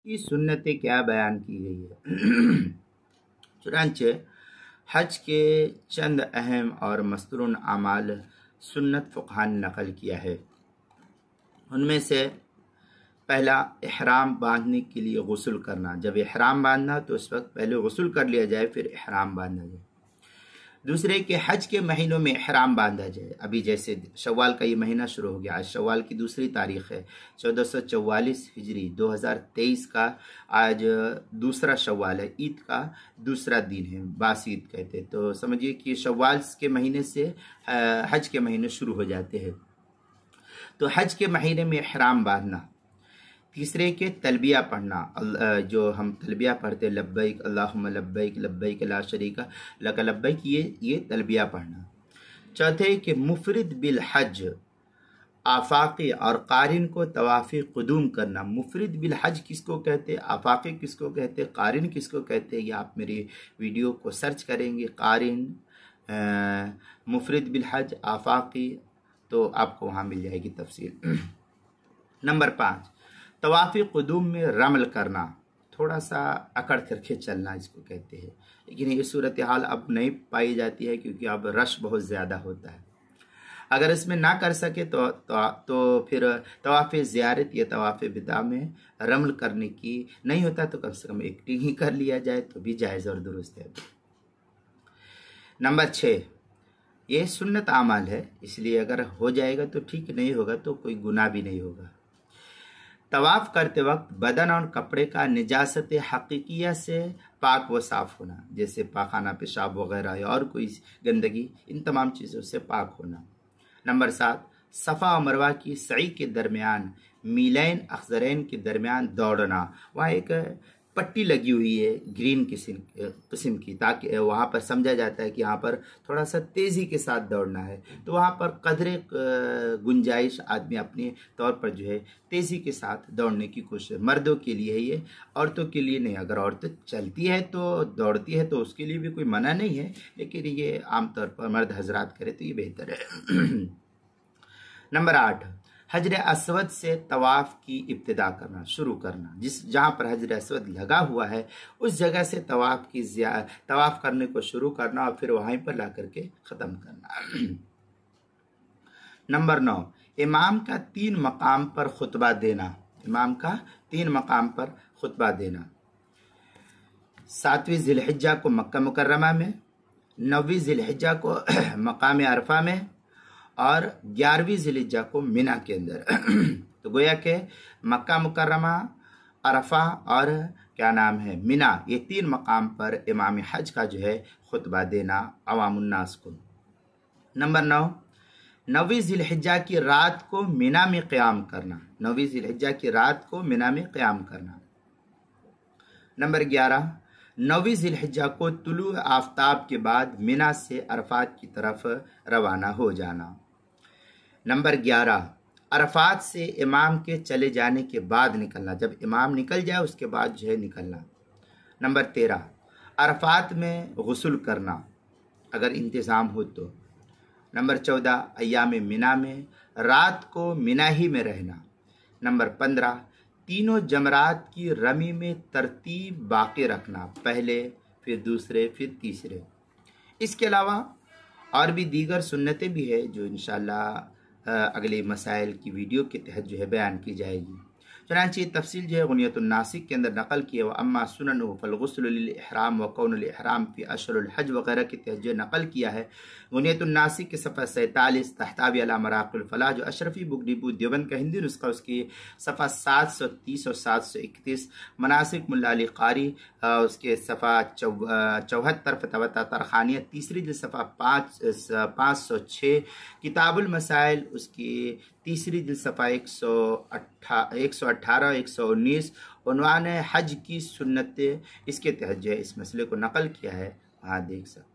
की सुन्नतें क्या बयान की गई है। चुनांचे हज के चंद अहम और मस्तूर अमाल सुन्नत फ़ुक़हा ने नकल किया है। उनमें से पहला, इहराम बांधने के लिए गुस्ल करना। जब इहराम बांधना तो उस वक्त पहले गुस्ल कर लिया जाए, फिर इहराम बांधा जाए। दूसरे कि हज के महीनों में इहराम बांधा जाए। अभी जैसे शव्वाल का ये महीना शुरू हो गया, आज शव्वाल की दूसरी तारीख़ है, 1444 हिजरी 2023 का आज दूसरा शव्वाल है, ईद का दूसरा दिन है, बास ईद कहते हैं। तो समझिए कि शव्वाल के महीने से हज के महीने शुरू हो जाते हैं। तो हज के महीने में इहराम बांधना। तीसरे के तलबिया पढ़ना, जो हम तलबिया पढ़ते लब्बैक अल्लाहुम्मा लब्बैक लब्बैक ला शरीका लक लब्बैक, ये तलबिया पढ़ना। चौथे के मुफरिद बिल हज, आफाकी और कारिन को तवाफ़ी क़ुदूम करना। मुफरिद बिल हज किसको कहते, आफाकी किसको कहते, कारिन किसको कहते, ये आप मेरी वीडियो को सर्च करेंगे, कारिन, मुफरिद बिल हज, आफाकी, तो आपको वहाँ मिल जाएगी तफसील। नंबर 5, तवाफ़ी क़ुदूम में रमल करना, थोड़ा सा अकड़ करके चलना इसको कहते हैं, लेकिन ये सूरत हाल अब नहीं पाई जाती है क्योंकि अब रश बहुत ज़्यादा होता है। अगर इसमें ना कर सके तो फिर तवाफ़ ज़ियारत या तवाफ़ विदा में रमल करने की नहीं होता तो कम से कम एक्टिंग ही कर लिया जाए तो भी जायज़ और दुरुस्त है। नंबर 6, ये सुन्नत आमाल है, इसलिए अगर हो जाएगा तो ठीक, नहीं होगा तो कोई गुनाह भी नहीं होगा। तवाफ़ करते वक्त बदन और कपड़े का निजासत हकीकिया से पाक व साफ़ होना, जैसे पाखाना, पेशाब वगैरह और कोई गंदगी, इन तमाम चीज़ों से पाक होना। नंबर 7, सफ़ा और मरवा की सई के दरमियान, मीलैन अखज़रैन के दरमियान दौड़ना। वहाँ एक पट्टी लगी हुई है ग्रीन किस्म की, ताकि वहाँ पर समझा जाता है कि यहाँ पर थोड़ा सा तेज़ी के साथ दौड़ना है। तो वहाँ पर कदरे गुंजाइश आदमी अपने तौर पर जो है तेज़ी के साथ दौड़ने की कोशिश, मर्दों के लिए है ये, औरतों के लिए नहीं। अगर औरतें चलती है तो दौड़ती है तो उसके लिए भी कोई मना नहीं है, लेकिन ये आमतौर पर मर्द हजरात करे तो ये बेहतर है। नंबर 8, हजर असवद से तवाफ़ की इब्तिदा करना, शुरू करना। जहाँ पर हजर असवद लगा हुआ है उस जगह से तवाफ़ करने को शुरू करना और फिर वहीं पर ला करके ख़त्म करना। नंबर 9, इमाम का 3 मकाम पर खुतबा देना। इमाम का 3 मकाम पर खुतबा देना। 7वीं ज़िलहिज्जा को मक्का मुकर्रमा में, 9वीं ज़िलहिज्जा को मकाम अरफा में और 11वीं ज़िलहिज्जा को मिना के अंदर। तो गोया के मक्का मुकर्रमा, अरफा और क्या नाम है मिना, ये 3 मकाम पर इमाम हज का जो है खुतबा देना अवामुन्नास को। नंबर 9, 9वीं ज़िलहिज्जा की रात को मिना में क़याम करना। 9वीं ज़िलहिज्जा की रात को मिना में क़याम करना। नंबर 11, 9वीं ज़िलहिज्जा को तुलू आफ्ताब के बाद मिना से अरफात की तरफ रवाना हो जाना। नंबर 11, अरफात से इमाम के चले जाने के बाद निकलना। जब इमाम निकल जाए उसके बाद जो है निकलना। नंबर 13, अरफात में गुस्ल करना अगर इंतज़ाम हो तो। नंबर 14, अय्याम मिना में रात को मिना ही में रहना। नंबर 15, तीनों जमरात की रमी में तरतीब बाकी रखना, पहले फिर दूसरे फिर तीसरे। इसके अलावा और भी दीगर सुन्नतें भी है जो इंशाअल्लाह अगले मसाइल की वीडियो के तहत जो है बयान की जाएगी। चुनांचे तफसील जो है गुनियतुन नासिक के अंदर नकल किया व अम्मा सुननु फल गुस्ल लिल इहराम व कौनुल इहराम फी अशरुल हज वगैरह के तहत जो नकल किया है। गुनियतुन नासिक के सफ़ा 47 तहतावी अला मराक़िल फलाह, जो अशरफी बुक डिपो देवबंद का हिंदी नुस्खा, उसकी सफ़ा 730 और 731। मनासिक मुल्ला अली कारी, उसके सफ़ा 74 फतवा तरखानिया तीसरी जिल्द सफ़ा 506। किताबुल मसाइल उसकी तीसरी जिल्द सफ़ा 118 119। उन्वान है हज की सुन्नतें, इसके तहत जो है इस मसले को नकल किया है, वहाँ देख सकते।